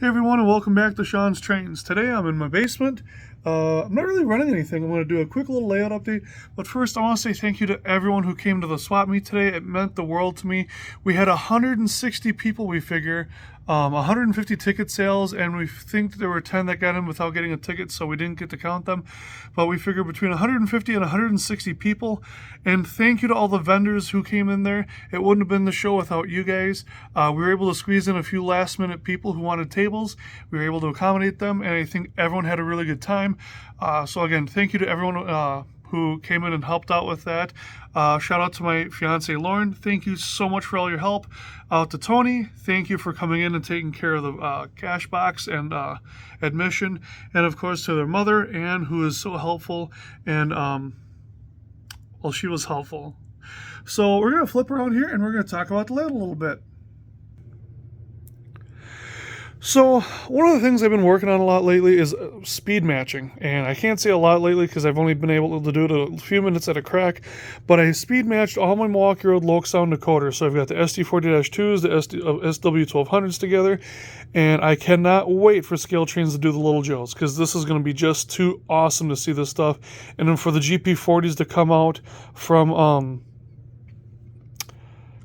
Hey everyone, and welcome back to Sean's Trains. Today I'm in my basement. I'm not really running anything. I'm going to do a quick little layout update. But first, I want to say thank you to everyone who came to the swap meet today. It meant the world to me. We had 160 people, we figure, 150 ticket sales, and we think there were 10 that got in without getting a ticket, so we didn't get to count them. But we figured between 150 and 160 people. And thank you to all the vendors who came in there. It wouldn't have been the show without you guys. We were able to squeeze in a few last minute people who wanted tables. We were able to accommodate them, and I think everyone had a really good time. So again, thank you to everyone who came in and helped out with that. Shout out to my fiance Lauren. Thank you so much for all your help. Out to Tony. Thank you for coming in and taking care of the cash box and admission. And of course to their mother, Anne, who is so helpful. And well, she was helpful. So we're going to flip around here and we're going to talk about the layout a little bit. So one of the things I've been working on a lot lately is speed matching, and I can't say a lot lately because I've only been able to do it a few minutes at a crack, but I speed matched all my Milwaukee Road Loc Sound decoders. So I've got the SD40-2s, the SW1200s together, and I cannot wait for Scale Trains to do the Little Joes because this is going to be just too awesome to see this stuff. And then for the GP40s to come out from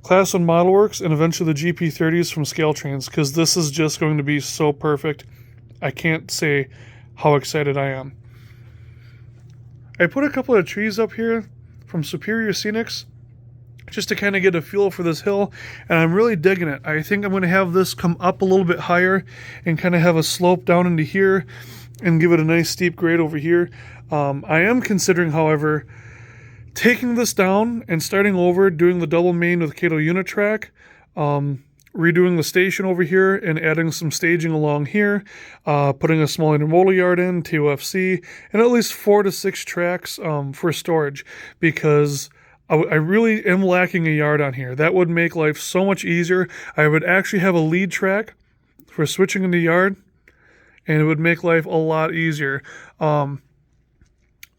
Class 1 Model Works, and eventually the GP30s from Scale Trains, because this is just going to be so perfect. I can't say how excited I am. I put a couple of trees up here from Superior Scenics just to kind of get a feel for this hill, and I'm really digging it. I think I'm going to have this come up a little bit higher and kind of have a slope down into here and give it a nice steep grade over here. I am considering, however, taking this down and starting over, doing the double main with Kato Unitrack, redoing the station over here and adding some staging along here, putting a small intermodal yard in, TOFC, and at least 4 to 6 tracks for storage, because I really am lacking a yard on here. That would make life so much easier. I would actually have a lead track for switching in the yard, and it would make life a lot easier.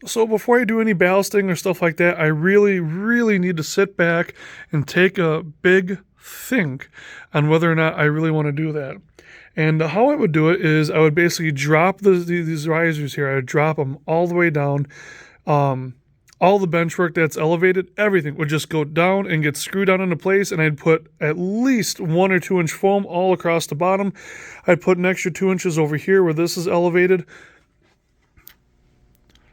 So before I do any ballasting or stuff like that, I really, really need to sit back and take a big think on whether or not I really want to do that. And how I would do it is I would basically drop these risers here. I would drop them all the way down. All the bench work that's elevated, everything would just go down and get screwed down into place, and I'd put at least 1 or 2 inch foam all across the bottom. I'd put an extra 2 inches over here where this is elevated.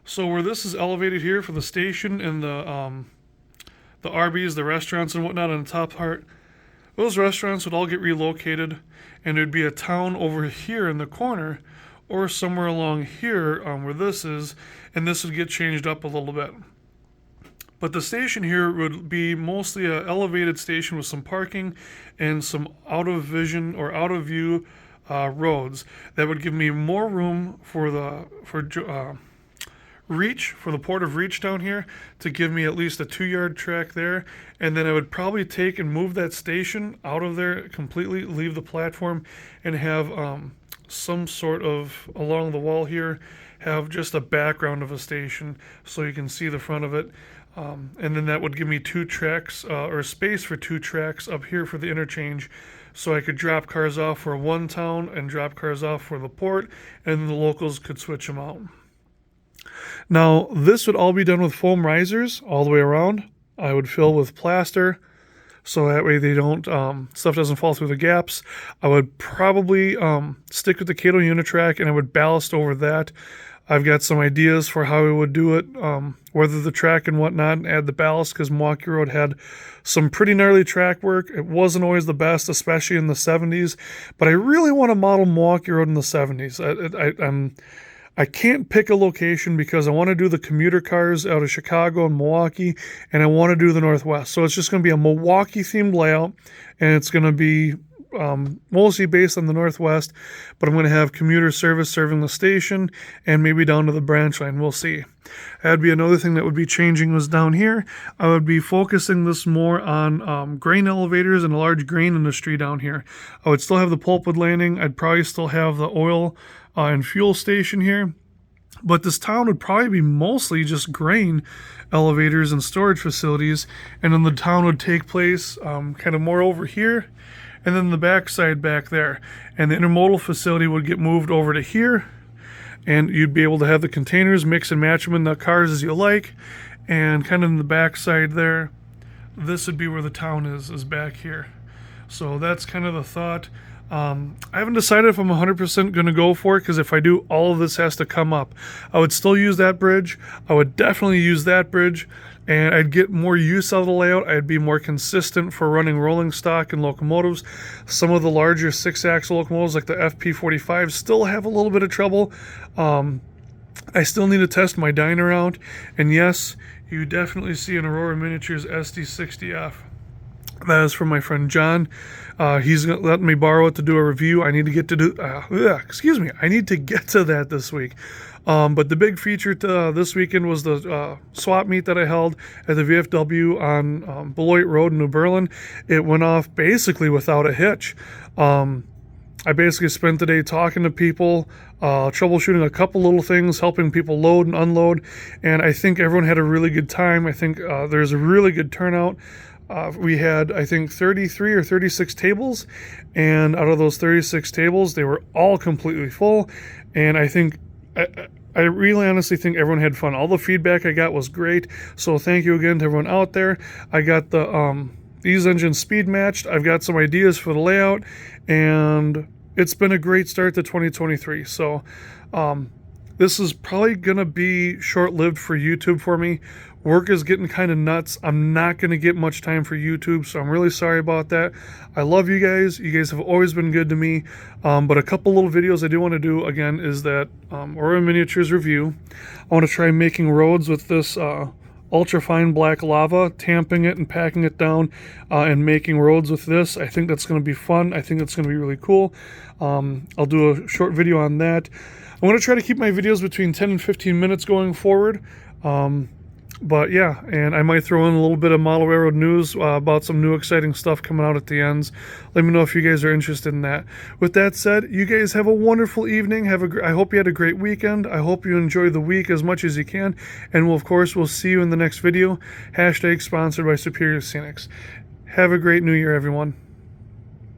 So where this is elevated here for the station and the RBs, the restaurants and whatnot on the top part, those restaurants would all get relocated, and there'd be a town over here in the corner or somewhere along here where this is, and this would get changed up a little bit. But the station here would be mostly an elevated station with some parking and some out of vision or out of view roads that would give me more room for Reach, for the Port of Reach down here, to give me at least a 2-yard track there. And then I would probably take and move that station out of there completely, leave the platform, and have some sort of, along the wall here, have just a background of a station so you can see the front of it. And then that would give me 2 tracks, or space for 2 tracks up here for the interchange, so I could drop cars off for one town and drop cars off for the port, and then the locals could switch them out. Now, this would all be done with foam risers all the way around. I would fill with plaster, so that way they don't stuff doesn't fall through the gaps. I would probably stick with the Kato Unitrack, and I would ballast over that. I've got some ideas for how we would do it, weather the track and whatnot, and add the ballast, because Milwaukee Road had some pretty gnarly track work. It wasn't always the best, especially in the 70s, but I really want to model Milwaukee Road in the 70s. I can't pick a location because I want to do the commuter cars out of Chicago and Milwaukee, and I want to do the Northwest. So it's just going to be a Milwaukee-themed layout, and it's going to be mostly based on the Northwest, but I'm going to have commuter service serving the station and maybe down to the branch line. We'll see. That'd be another thing that would be changing was down here. I would be focusing this more on grain elevators and a large grain industry down here. I would still have the pulpwood landing. I'd probably still have the oil and fuel station here. But this town would probably be mostly just grain elevators and storage facilities. And then the town would take place kind of more over here. and then the backside back there. And the intermodal facility would get moved over to here, and you'd be able to have the containers, mix and match them in the cars as you like. And kind of in the backside there, this would be where the town is back here. So that's kind of the thought. I haven't decided if I'm 100% going to go for it, because if I do, all of this has to come up. I would still use that bridge. I would definitely use that bridge, and I'd get more use out of the layout. I'd be more consistent for running rolling stock and locomotives. Some of the larger 6-axle locomotives, like the FP45, still have a little bit of trouble. I still need to test my dyno out, and yes, you definitely see an Aurora Miniatures SD60F. That is from my friend John. He's letting me borrow it to do a review. I need to get to do. I need to get to that this week. But the big feature this weekend was the swap meet that I held at the VFW on Beloit Road in New Berlin. It went off basically without a hitch. I basically spent the day talking to people, troubleshooting a couple little things, helping people load and unload, and I think everyone had a really good time. I think there's a really good turnout. We had, I think, 33 or 36 tables, and out of those 36 tables, they were all completely full, and I think, I really honestly think everyone had fun. All the feedback I got was great, so thank you again to everyone out there. I got the these engines speed matched. I've got some ideas for the layout, and it's been a great start to 2023. So this is probably going to be short-lived for YouTube for me. Work is getting kind of nuts. I'm not going to get much time for YouTube, so I'm really sorry about that. I love you guys. You guys have always been good to me. But a couple little videos I do want to do, again, is that Aurora Miniatures review. I want to try making roads with this ultra-fine black lava, tamping it and packing it down, and making roads with this. I think that's going to be fun. I think that's going to be really cool. I'll do a short video on that. I want to try to keep my videos between 10 and 15 minutes going forward. But yeah, and I might throw in a little bit of Model Railroad news about some new exciting stuff coming out at the ends. Let me know if you guys are interested in that. With that said, you guys have a wonderful evening. I hope you had a great weekend. I hope you enjoy the week as much as you can. And of course, we'll see you in the next video. # sponsored by Superior Scenics. Have a great new year, everyone.